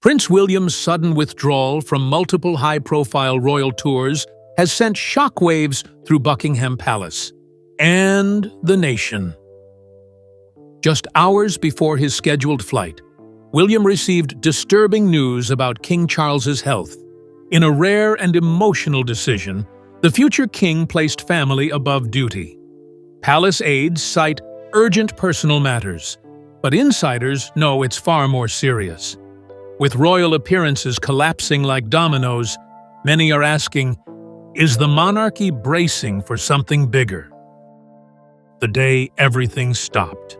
Prince William's sudden withdrawal from multiple high-profile royal tours has sent shockwaves through Buckingham Palace and the nation. Just hours before his scheduled flight, William received disturbing news about King Charles's health. In a rare and emotional decision, the future king placed family above duty. Palace aides cite urgent personal matters, but insiders know it's far more serious. With royal appearances collapsing like dominoes, many are asking, is the monarchy bracing for something bigger? The day everything stopped.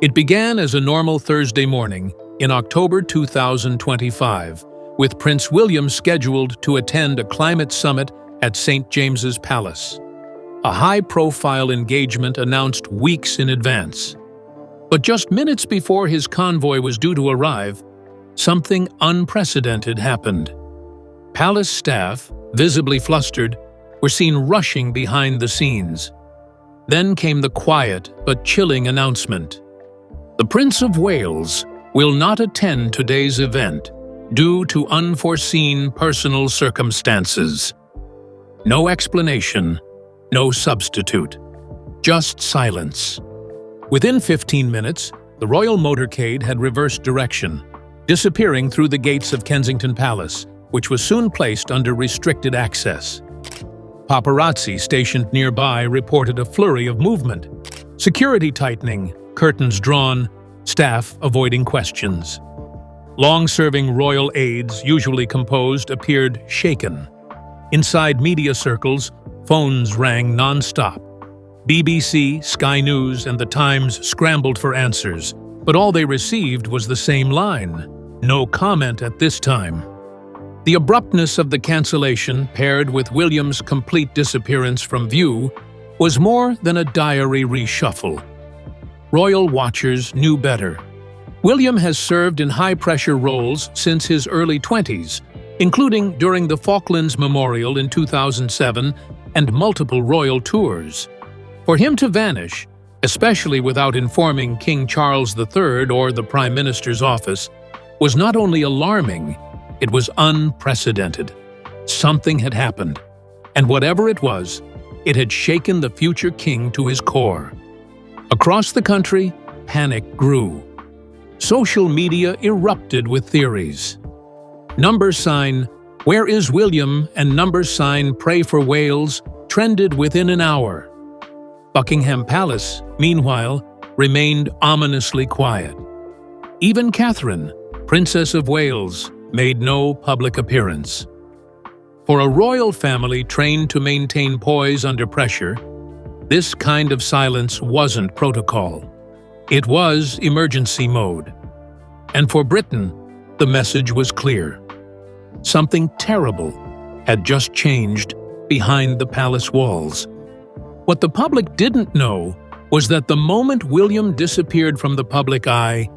It began as a normal Thursday morning in October 2025, with Prince William scheduled to attend a climate summit at St. James's Palace, a high-profile engagement announced weeks in advance. But just minutes before his convoy was due to arrive, something unprecedented happened. Palace staff, visibly flustered, were seen rushing behind the scenes. Then came the quiet but chilling announcement. The Prince of Wales will not attend today's event due to unforeseen personal circumstances. No explanation, no substitute, just silence. Within 15 minutes, the royal motorcade had reversed direction, disappearing through the gates of Kensington Palace, which was soon placed under restricted access. Paparazzi stationed nearby reported a flurry of movement, security tightening, curtains drawn, staff avoiding questions. Long-serving royal aides, usually composed, appeared shaken. Inside media circles, phones rang non-stop. BBC, Sky News, and The Times scrambled for answers, but all they received was the same line: no comment at this time. The abruptness of the cancellation, paired with William's complete disappearance from view, was more than a diary reshuffle. Royal watchers knew better. William has served in high-pressure roles since his early 20s, including during the Falklands Memorial in 2007 and multiple royal tours. For him to vanish, especially without informing King Charles III or the Prime Minister's office, was not only alarming, it was unprecedented. Something had happened, and whatever it was, it had shaken the future king to his core. Across the country, panic grew. Social media erupted with theories. Number sign, "Where is William?" and number sign, "Pray for Wales," trended within an hour. Buckingham Palace, meanwhile, remained ominously quiet. Even Catherine, Princess of Wales, made no public appearance. For a royal family trained to maintain poise under pressure, this kind of silence wasn't protocol. It was emergency mode. And for Britain, the message was clear. Something terrible had just changed behind the palace walls. What the public didn't know was that the moment William disappeared from the public eye,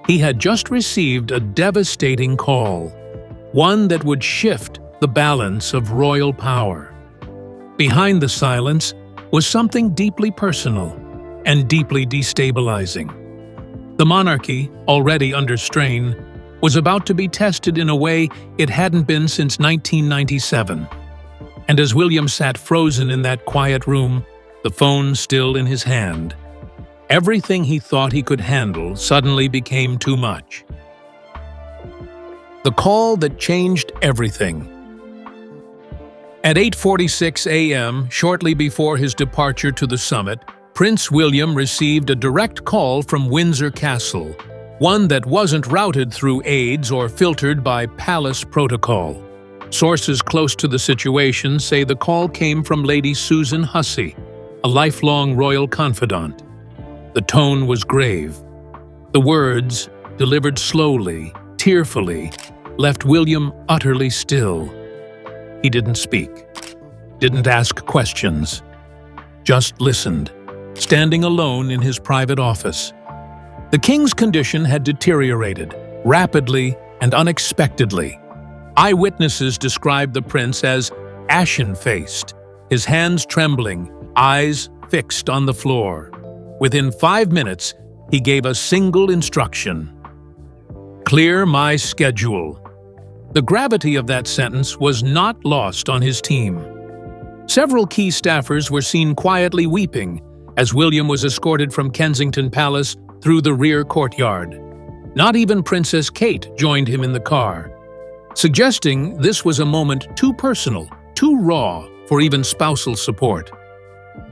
he had just received a devastating call, one that would shift the balance of royal power. Behind the silence was something deeply personal and deeply destabilizing. The monarchy, already under strain, was about to be tested in a way it hadn't been since 1997. And as William sat frozen in that quiet room, the phone still in his hand, everything he thought he could handle suddenly became too much. The call that changed everything. At 8:46 a.m., shortly before his departure to the summit, Prince William received a direct call from Windsor Castle, one that wasn't routed through aides or filtered by palace protocol. Sources close to the situation say the call came from Lady Susan Hussey, a lifelong royal confidant. The tone was grave. The words, delivered slowly, tearfully, left William utterly still. He didn't speak, didn't ask questions, just listened, standing alone in his private office. The king's condition had deteriorated, rapidly and unexpectedly. Eyewitnesses described the prince as ashen-faced, his hands trembling, eyes fixed on the floor. Within 5 minutes, he gave a single instruction: "Clear my schedule." The gravity of that sentence was not lost on his team. Several key staffers were seen quietly weeping as William was escorted from Kensington Palace through the rear courtyard. Not even Princess Kate joined him in the car, suggesting this was a moment too personal, too raw for even spousal support.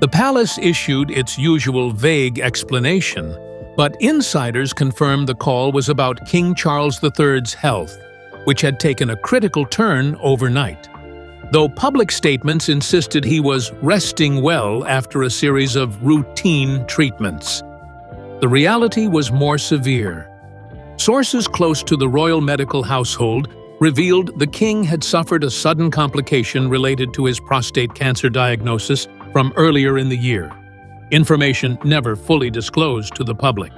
The palace issued its usual vague explanation, but insiders confirmed the call was about King Charles III's health, which had taken a critical turn overnight, though public statements insisted he was resting well after a series of routine treatments. The reality was more severe. Sources close to the royal medical household revealed the king had suffered a sudden complication related to his prostate cancer diagnosis from earlier in the year, information never fully disclosed to the public.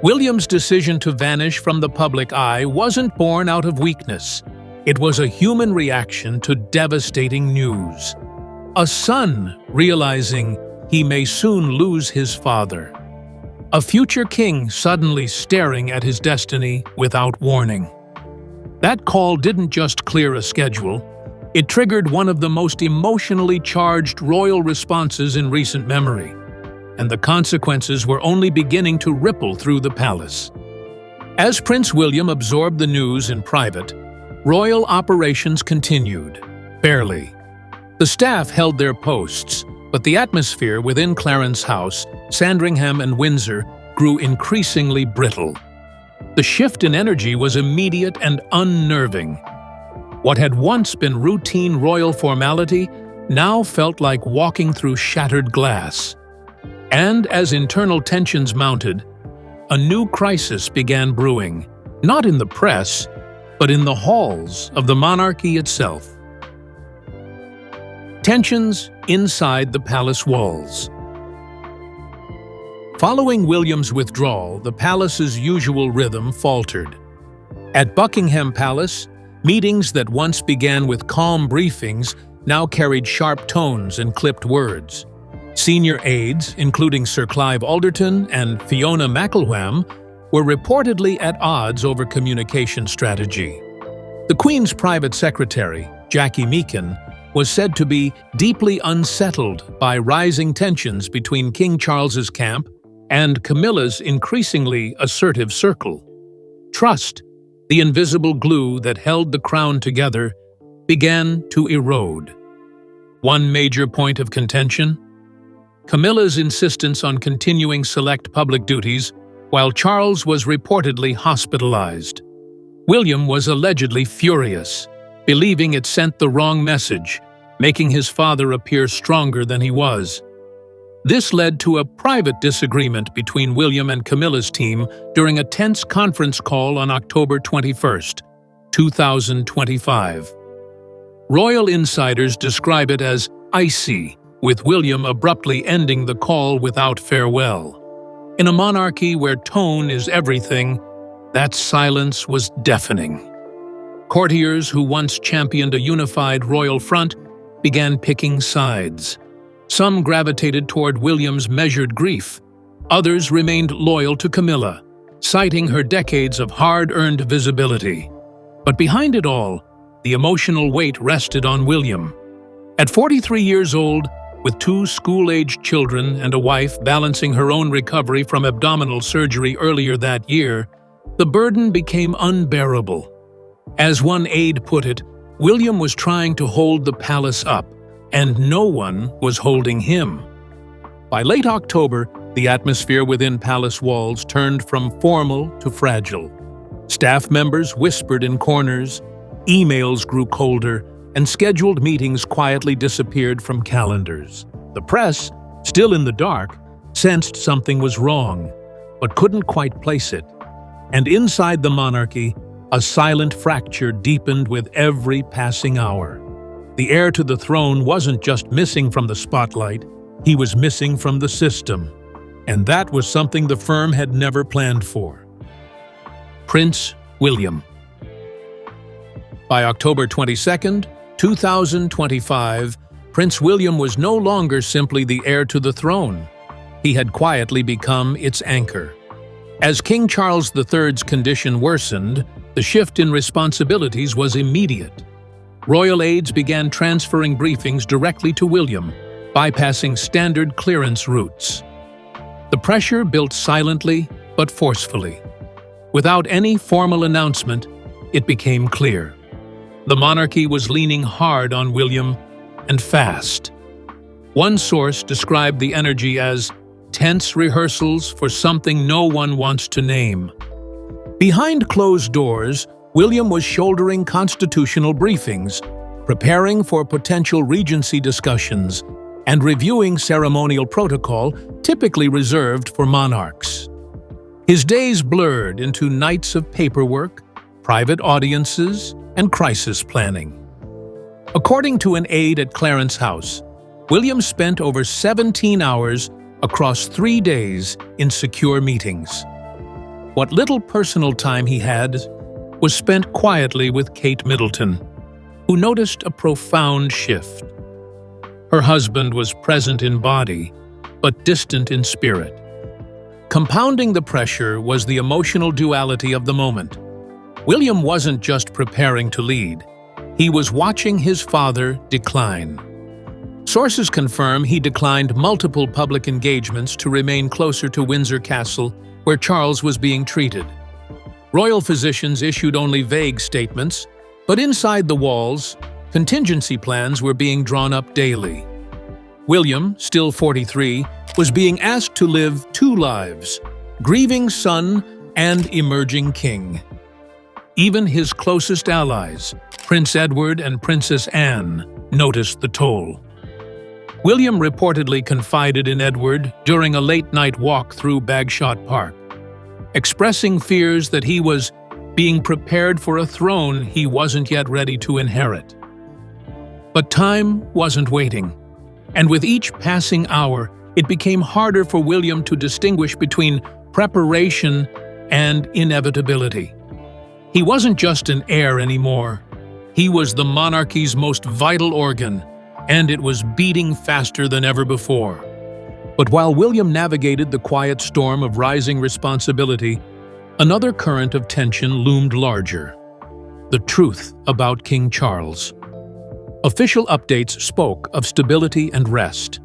William's decision to vanish from the public eye wasn't born out of weakness. It was a human reaction to devastating news. A son realizing he may soon lose his father. A future king suddenly staring at his destiny without warning. That call didn't just clear a schedule, it triggered one of the most emotionally charged royal responses in recent memory, and the consequences were only beginning to ripple through the palace. As Prince William absorbed the news in private, royal operations continued, barely. The staff held their posts, but the atmosphere within Clarence House, Sandringham and Windsor grew increasingly brittle. The shift in energy was immediate and unnerving. What had once been routine royal formality now felt like walking through shattered glass. And as internal tensions mounted, a new crisis began brewing, not in the press, but in the halls of the monarchy itself. Tensions inside the palace walls. Following William's withdrawal, the palace's usual rhythm faltered. At Buckingham Palace, meetings that once began with calm briefings now carried sharp tones and clipped words. Senior aides, including Sir Clive Alderton and Fiona McElwham, were reportedly at odds over communication strategy. The Queen's private secretary, Jackie Meakin, was said to be deeply unsettled by rising tensions between King Charles's camp and Camilla's increasingly assertive circle. Trust, the invisible glue that held the crown together, began to erode. One major point of contention? Camilla's insistence on continuing select public duties while Charles was reportedly hospitalized. William was allegedly furious, believing it sent the wrong message, making his father appear stronger than he was. This led to a private disagreement between William and Camilla's team during a tense conference call on October 21, 2025. Royal insiders describe it as icy, with William abruptly ending the call without farewell. In a monarchy where tone is everything, that silence was deafening. Courtiers who once championed a unified royal front began picking sides. Some gravitated toward William's measured grief. Others remained loyal to Camilla, citing her decades of hard-earned visibility. But behind it all, the emotional weight rested on William. At 43 years old, with 2 school-aged children and a wife balancing her own recovery from abdominal surgery earlier that year, the burden became unbearable. As one aide put it, William was trying to hold the palace up, and no one was holding him. By late October, the atmosphere within palace walls turned from formal to fragile. Staff members whispered in corners, emails grew colder, and scheduled meetings quietly disappeared from calendars. The press, still in the dark, sensed something was wrong, but couldn't quite place it. And inside the monarchy, a silent fracture deepened with every passing hour. The heir to the throne wasn't just missing from the spotlight, he was missing from the system. And that was something the firm had never planned for. Prince William. By October 22, 2025, Prince William was no longer simply the heir to the throne. He had quietly become its anchor. As King Charles III's condition worsened, the shift in responsibilities was immediate. Royal aides began transferring briefings directly to William, bypassing standard clearance routes. The pressure built silently but forcefully. Without any formal announcement, it became clear. The monarchy was leaning hard on William, and fast. One source described the energy as tense rehearsals for something no one wants to name. Behind closed doors, William was shouldering constitutional briefings, preparing for potential regency discussions, and reviewing ceremonial protocol typically reserved for monarchs. His days blurred into nights of paperwork, private audiences, and crisis planning. According to an aide at Clarence House, William spent over 17 hours across 3 days in secure meetings. What little personal time he had was spent quietly with Kate Middleton, who noticed a profound shift. Her husband was present in body, but distant in spirit. Compounding the pressure was the emotional duality of the moment. William wasn't just preparing to lead. He was watching his father decline. Sources confirm he declined multiple public engagements to remain closer to Windsor Castle, where Charles was being treated. Royal physicians issued only vague statements, but inside the walls, contingency plans were being drawn up daily. William, still 43, was being asked to live 2 lives: grieving son and emerging king. Even his closest allies, Prince Edward and Princess Anne, noticed the toll. William reportedly confided in Edward during a late-night walk through Bagshot Park, expressing fears that he was being prepared for a throne he wasn't yet ready to inherit. But time wasn't waiting, and with each passing hour, it became harder for William to distinguish between preparation and inevitability. He wasn't just an heir anymore. He was the monarchy's most vital organ, and it was beating faster than ever before. But while William navigated the quiet storm of rising responsibility, another current of tension loomed larger: the truth about King Charles. Official updates spoke of stability and rest.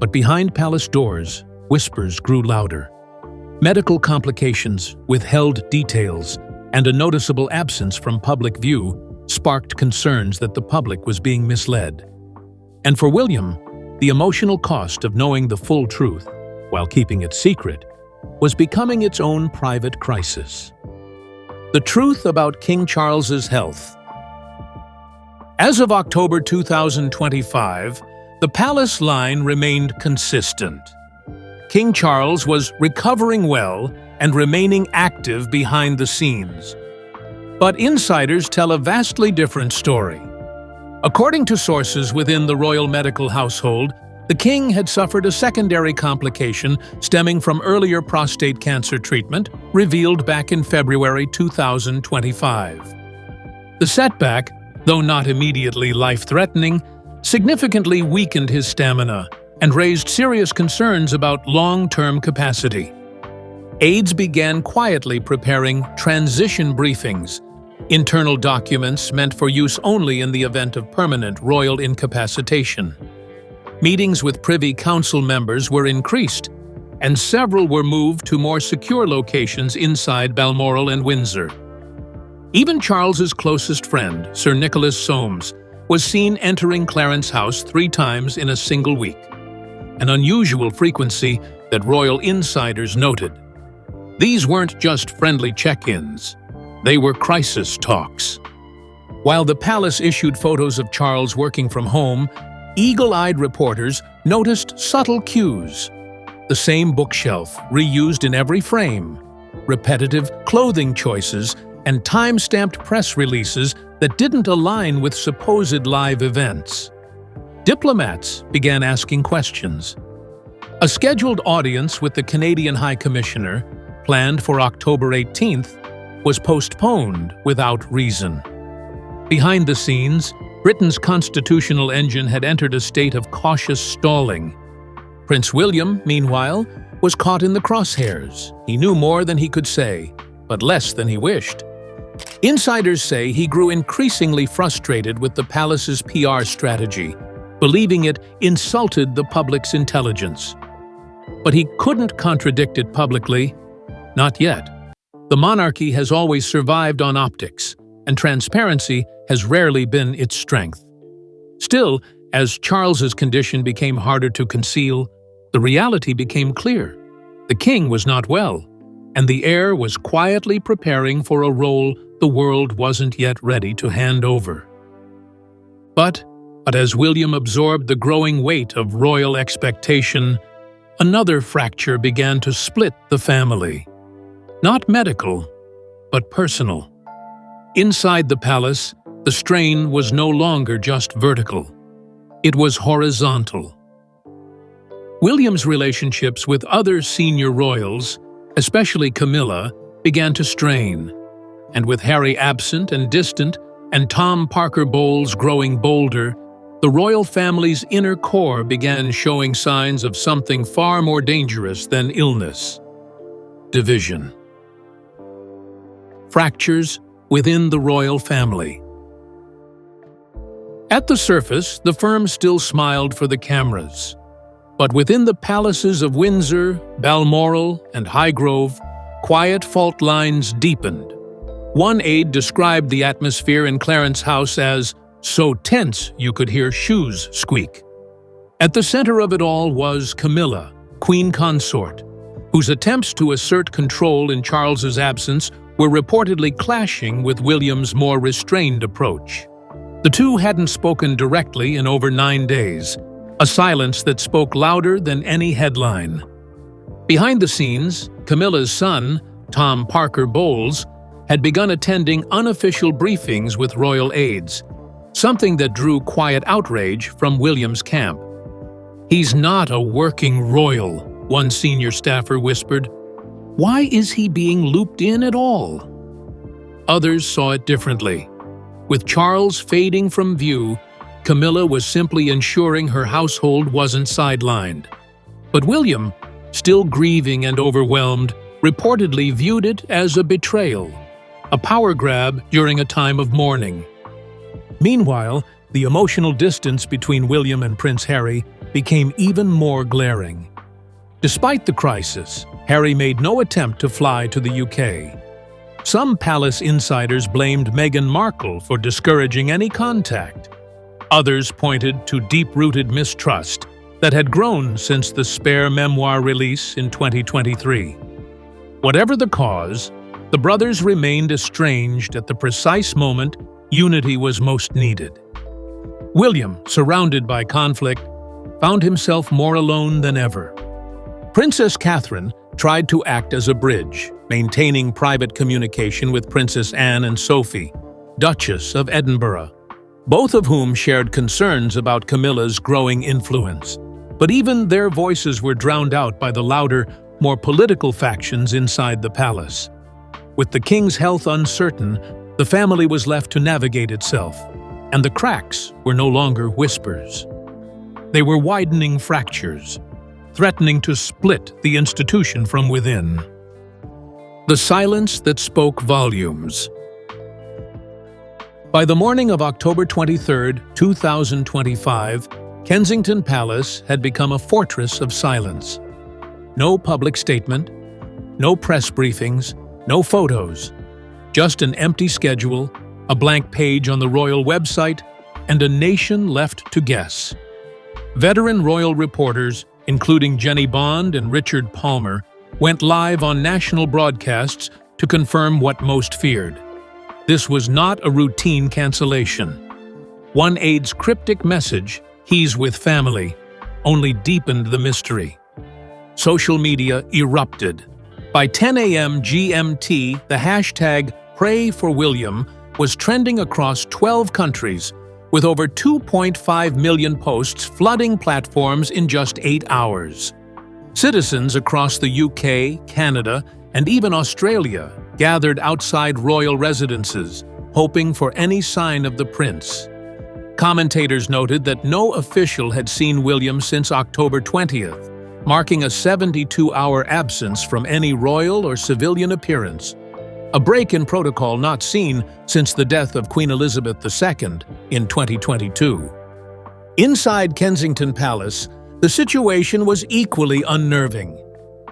But behind palace doors, whispers grew louder. Medical complications, withheld details, and a noticeable absence from public view sparked concerns that the public was being misled. And for William, the emotional cost of knowing the full truth, while keeping it secret, was becoming its own private crisis. The truth about King Charles's health. As of October 2025, the palace line remained consistent. King Charles was recovering well and remaining active behind the scenes. But insiders tell a vastly different story. According to sources within the royal medical household, the king had suffered a secondary complication stemming from earlier prostate cancer treatment, revealed back in February 2025. The setback, though not immediately life-threatening, significantly weakened his stamina and raised serious concerns about long-term capacity. Aides began quietly preparing transition briefings, internal documents meant for use only in the event of permanent royal incapacitation. Meetings with Privy Council members were increased, and several were moved to more secure locations inside Balmoral and Windsor. Even Charles's closest friend, Sir Nicholas Soames, was seen entering Clarence House 3 times in a single week, an unusual frequency that royal insiders noted. These weren't just friendly check-ins. They were crisis talks. While the palace issued photos of Charles working from home, eagle-eyed reporters noticed subtle cues. The same bookshelf, reused in every frame, repetitive clothing choices, and time-stamped press releases that didn't align with supposed live events. Diplomats began asking questions. A scheduled audience with the Canadian High Commissioner, planned for October 18th, was postponed without reason. Behind the scenes, Britain's constitutional engine had entered a state of cautious stalling. Prince William, meanwhile, was caught in the crosshairs. He knew more than he could say, but less than he wished. Insiders say he grew increasingly frustrated with the palace's PR strategy, believing it insulted the public's intelligence. But he couldn't contradict it publicly. Not yet. The monarchy has always survived on optics, and transparency has rarely been its strength. Still, as Charles's condition became harder to conceal, the reality became clear. The king was not well, and the heir was quietly preparing for a role the world wasn't yet ready to hand over. But as William absorbed the growing weight of royal expectation, another fracture began to split the family. Not medical, but personal. Inside the palace, the strain was no longer just vertical. It was horizontal. William's relationships with other senior royals, especially Camilla, began to strain. And with Harry absent and distant, and Tom Parker Bowles growing bolder, the royal family's inner core began showing signs of something far more dangerous than illness: division. Fractures within the royal family. At the surface, the firm still smiled for the cameras. But within the palaces of Windsor, Balmoral, and Highgrove, quiet fault lines deepened. One aide described the atmosphere in Clarence House as so tense you could hear shoes squeak. At the center of it all was Camilla, Queen Consort, whose attempts to assert control in Charles's absence were reportedly clashing with William's more restrained approach. The two hadn't spoken directly in over 9 days, a silence that spoke louder than any headline. Behind the scenes, Camilla's son, Tom Parker Bowles, had begun attending unofficial briefings with royal aides, something that drew quiet outrage from William's camp. "He's not a working royal," one senior staffer whispered. "Why is he being looped in at all?" Others saw it differently. With Charles fading from view, Camilla was simply ensuring her household wasn't sidelined. But William, still grieving and overwhelmed, reportedly viewed it as a betrayal, a power grab during a time of mourning. Meanwhile, the emotional distance between William and Prince Harry became even more glaring. Despite the crisis, Harry made no attempt to fly to the UK. Some palace insiders blamed Meghan Markle for discouraging any contact. Others pointed to deep-rooted mistrust that had grown since the Spare memoir release in 2023. Whatever the cause, the brothers remained estranged at the precise moment unity was most needed. William, surrounded by conflict, found himself more alone than ever. Princess Catherine tried to act as a bridge, maintaining private communication with Princess Anne and Sophie, Duchess of Edinburgh, both of whom shared concerns about Camilla's growing influence. But even their voices were drowned out by the louder, more political factions inside the palace. With the king's health uncertain, the family was left to navigate itself, and the cracks were no longer whispers. They were widening fractures, threatening to split the institution from within. The silence that spoke volumes. By the morning of October 23, 2025, Kensington Palace had become a fortress of silence. No public statement, no press briefings, no photos. Just an empty schedule, a blank page on the royal website, and a nation left to guess. Veteran royal reporters, including Jenny Bond and Richard Palmer, went live on national broadcasts to confirm what most feared. This was not a routine cancellation. One aide's cryptic message, "He's with family," only deepened the mystery. Social media erupted. By 10 a.m. GMT, the hashtag #PrayForWilliam was trending across 12 countries, with over 2.5 million posts flooding platforms in just 8 hours. Citizens across the UK, Canada, and even Australia gathered outside royal residences, hoping for any sign of the prince. Commentators noted that no official had seen William since October 20th, marking a 72-hour absence from any royal or civilian appearance, a break in protocol not seen since the death of Queen Elizabeth II in 2022. Inside Kensington Palace, the situation was equally unnerving.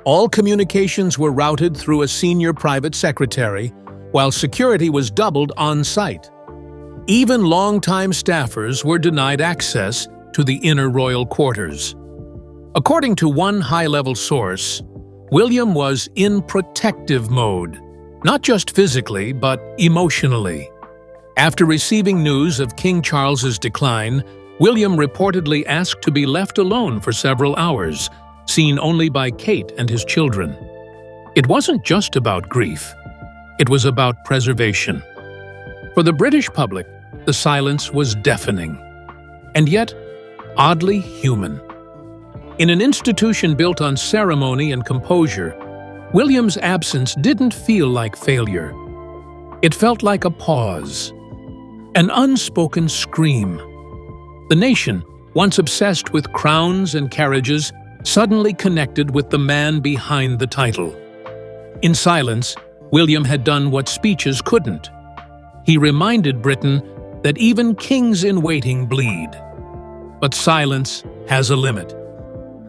All communications were routed through a senior private secretary, while security was doubled on-site. Even longtime staffers were denied access to the inner royal quarters. According to one high-level source, William was in protective mode, not just physically, but emotionally. After receiving news of King Charles's decline, William reportedly asked to be left alone for several hours, seen only by Kate and his children. It wasn't just about grief. It was about preservation. For the British public, the silence was deafening, and yet oddly human. In an institution built on ceremony and composure, William's absence didn't feel like failure. It felt like a pause, an unspoken scream. The nation, once obsessed with crowns and carriages, suddenly connected with the man behind the title. In silence, William had done what speeches couldn't. He reminded Britain that even kings in waiting bleed. But silence has a limit.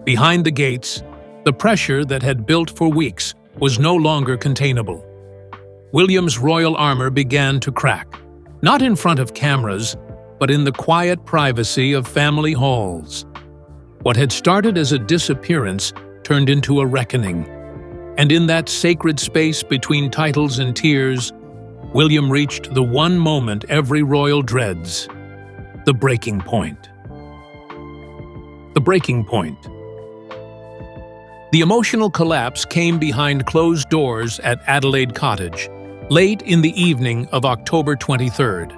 Behind the gates, the pressure that had built for weeks was no longer containable. William's royal armor began to crack, not in front of cameras, but in the quiet privacy of family halls. What had started as a disappearance turned into a reckoning, and in that sacred space between titles and tears, William reached the one moment every royal dreads: the breaking point. The breaking point. The emotional collapse came behind closed doors at Adelaide Cottage, late in the evening of October 23rd.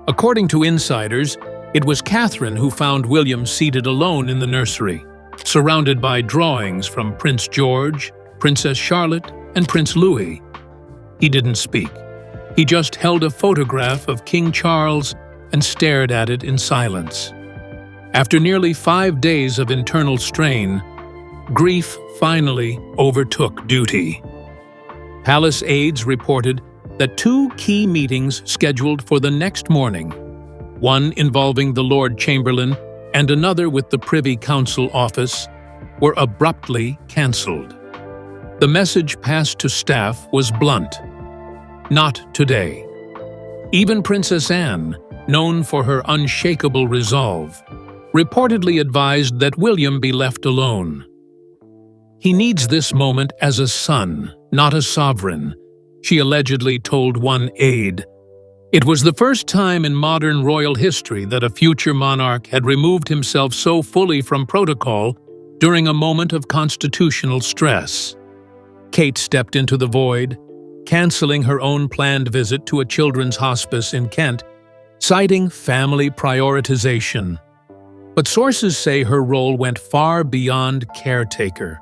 According to insiders, it was Catherine who found William seated alone in the nursery, surrounded by drawings from Prince George, Princess Charlotte, and Prince Louis. He didn't speak. He just held a photograph of King Charles and stared at it in silence. After nearly 5 days of internal strain, grief finally overtook duty. Palace aides reported that 2 key meetings scheduled for the next morning, one involving the Lord Chamberlain and another with the Privy Council office, were abruptly cancelled. The message passed to staff was blunt: not today. Even Princess Anne, known for her unshakable resolve, reportedly advised that William be left alone. "He needs this moment as a son, not a sovereign," she allegedly told one aide. It was the first time in modern royal history that a future monarch had removed himself so fully from protocol during a moment of constitutional stress. Kate stepped into the void, cancelling her own planned visit to a children's hospice in Kent, citing family prioritization. But sources say her role went far beyond caretaker.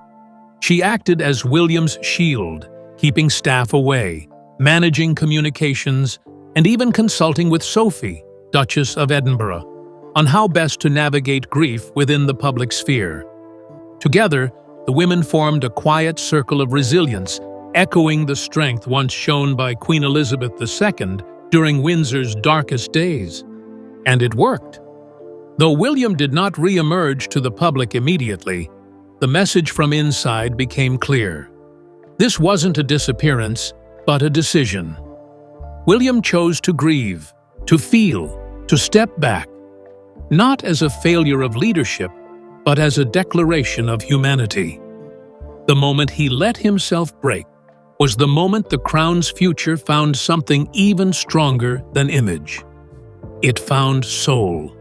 She acted as William's shield, keeping staff away, managing communications, and even consulting with Sophie, Duchess of Edinburgh, on how best to navigate grief within the public sphere. Together, the women formed a quiet circle of resilience, echoing the strength once shown by Queen Elizabeth II during Windsor's darkest days. And it worked. Though William did not re-emerge to the public immediately, the message from inside became clear. This wasn't a disappearance, but a decision. William chose to grieve, to feel, to step back, not as a failure of leadership, but as a declaration of humanity. The moment he let himself break was the moment the crown's future found something even stronger than image. It found soul.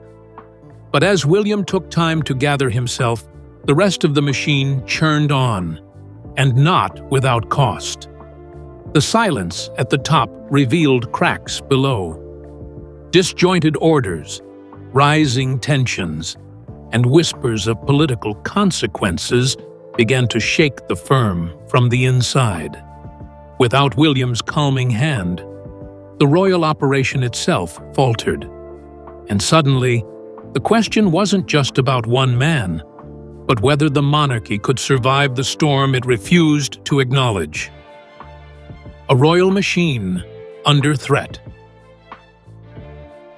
But as William took time to gather himself, the rest of the machine churned on, and not without cost. The silence at the top revealed cracks below. Disjointed orders, rising tensions, and whispers of political consequences began to shake the firm from the inside. Without William's calming hand, the royal operation itself faltered. And suddenly, the question wasn't just about one man. but whether the monarchy could survive the storm it refused to acknowledge. A royal machine under threat.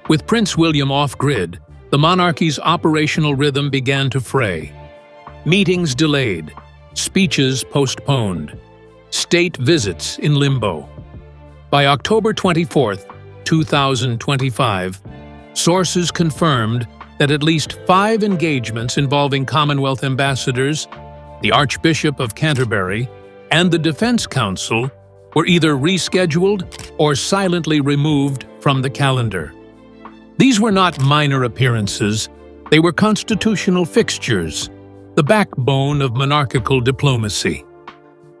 With Prince William off-grid, the monarchy's operational rhythm began to fray. Meetings delayed, speeches postponed, state visits in limbo. By October 24, 2025, sources confirmed that at least 5 engagements involving Commonwealth ambassadors, the Archbishop of Canterbury, and the Defense Council were either rescheduled or silently removed from the calendar. These were not minor appearances, they were constitutional fixtures, the backbone of monarchical diplomacy.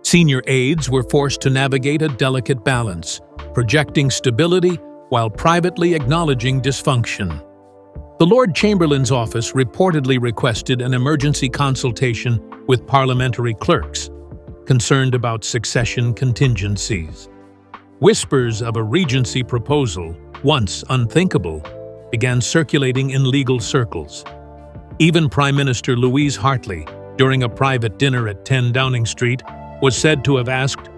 Senior aides were forced to navigate a delicate balance, projecting stability while privately acknowledging dysfunction. The Lord Chamberlain's office reportedly requested an emergency consultation with parliamentary clerks, concerned about succession contingencies. Whispers of a regency proposal, once unthinkable, began circulating in legal circles. Even Prime Minister Louise Hartley, during a private dinner at 10 Downing Street, was said to have asked,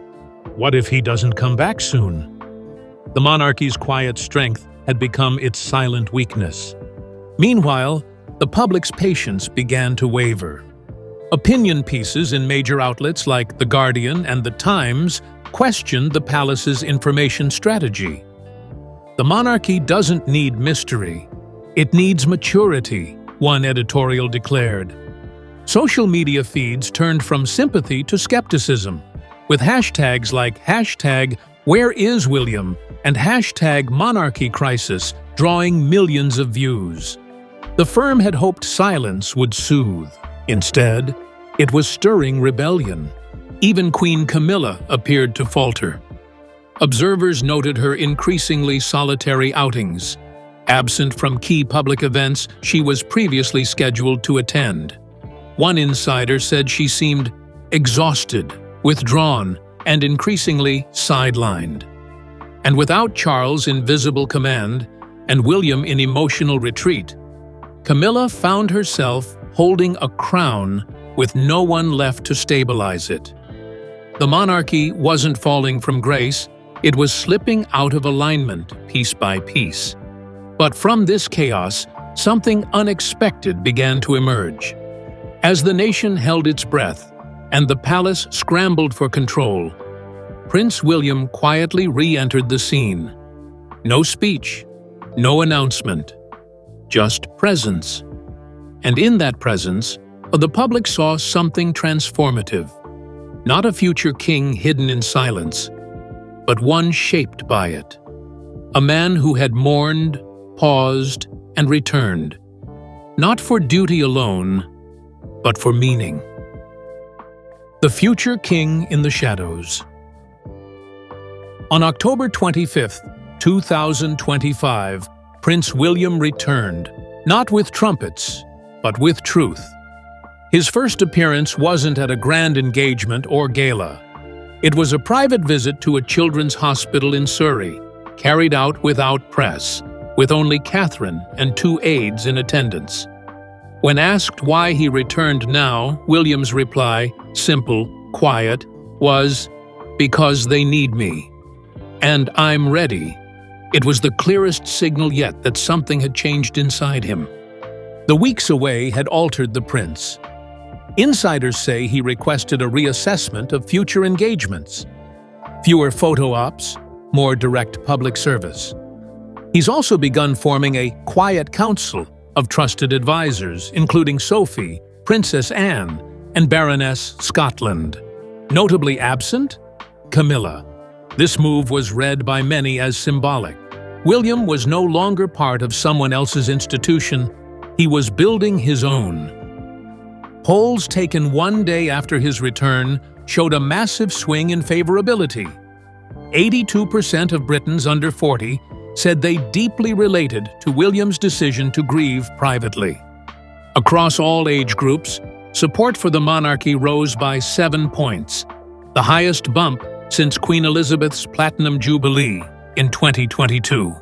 "What if he doesn't come back soon?" The monarchy's quiet strength had become its silent weakness. Meanwhile, the public's patience began to waver. Opinion pieces in major outlets like The Guardian and The Times questioned the palace's information strategy. The monarchy doesn't need mystery, it needs maturity, one editorial declared. Social media feeds turned from sympathy to skepticism, with hashtags like #WhereIsWilliam and #MonarchyCrisis drawing millions of views. The firm had hoped silence would soothe. Instead, it was stirring rebellion. Even Queen Camilla appeared to falter. Observers noted her increasingly solitary outings, absent from key public events she was previously scheduled to attend. One insider said she seemed exhausted, withdrawn, and increasingly sidelined. And without Charles in visible command and William in emotional retreat, Camilla found herself holding a crown with no one left to stabilize it. The monarchy wasn't falling from grace, it was slipping out of alignment piece by piece. But from this chaos, something unexpected began to emerge. As the nation held its breath and the palace scrambled for control, Prince William quietly re-entered the scene. No speech, no announcement, just presence. And in that presence, the public saw something transformative. Not a future king hidden in silence, but one shaped by it. A man who had mourned, paused, and returned, not for duty alone, but for meaning. The future king in the shadows. On October 25, 2025, Prince William returned, not with trumpets, but with truth. His first appearance wasn't at a grand engagement or gala. It was a private visit to a children's hospital in Surrey, carried out without press, with only Catherine and 2 aides in attendance. When asked why he returned now, William's reply, simple, quiet, was, "Because they need me. And I'm ready." It was the clearest signal yet that something had changed inside him. The weeks away had altered the prince. Insiders say he requested a reassessment of future engagements. Fewer photo ops, more direct public service. He's also begun forming a quiet council of trusted advisors, including Sophie, Princess Anne, and Baroness Scotland. Notably absent, Camilla. This move was read by many as symbolic. William was no longer part of someone else's institution, he was building his own. Polls taken one day after his return showed a massive swing in favorability. 82% of Britons under 40 said they deeply related to William's decision to grieve privately. Across all age groups, support for the monarchy rose by 7 points, the highest bump since Queen Elizabeth's Platinum Jubilee in 2022.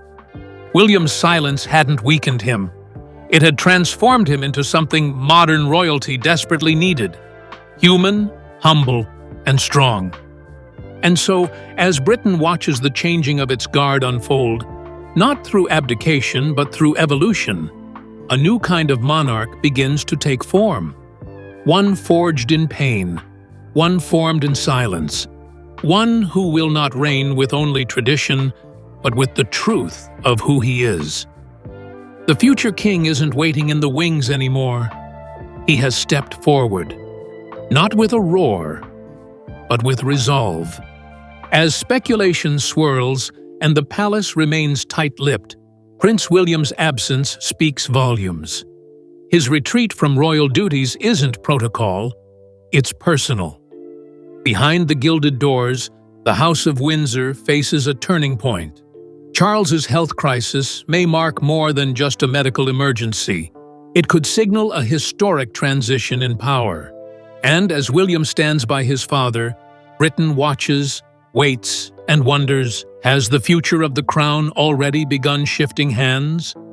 William's silence hadn't weakened him. It had transformed him into something modern royalty desperately needed: human, humble, and strong. And so, as Britain watches the changing of its guard unfold, not through abdication but through evolution, a new kind of monarch begins to take form. One forged in pain, one formed in silence, one who will not reign with only tradition, but with the truth of who he is. The future king isn't waiting in the wings anymore. He has stepped forward, not with a roar, but with resolve. As speculation swirls and the palace remains tight-lipped, Prince William's absence speaks volumes. His retreat from royal duties isn't protocol, it's personal. Behind the gilded doors, the House of Windsor faces a turning point. Charles's health crisis may mark more than just a medical emergency. It could signal a historic transition in power. And as William stands by his father, Britain watches, waits, and wonders, has the future of the crown already begun shifting hands?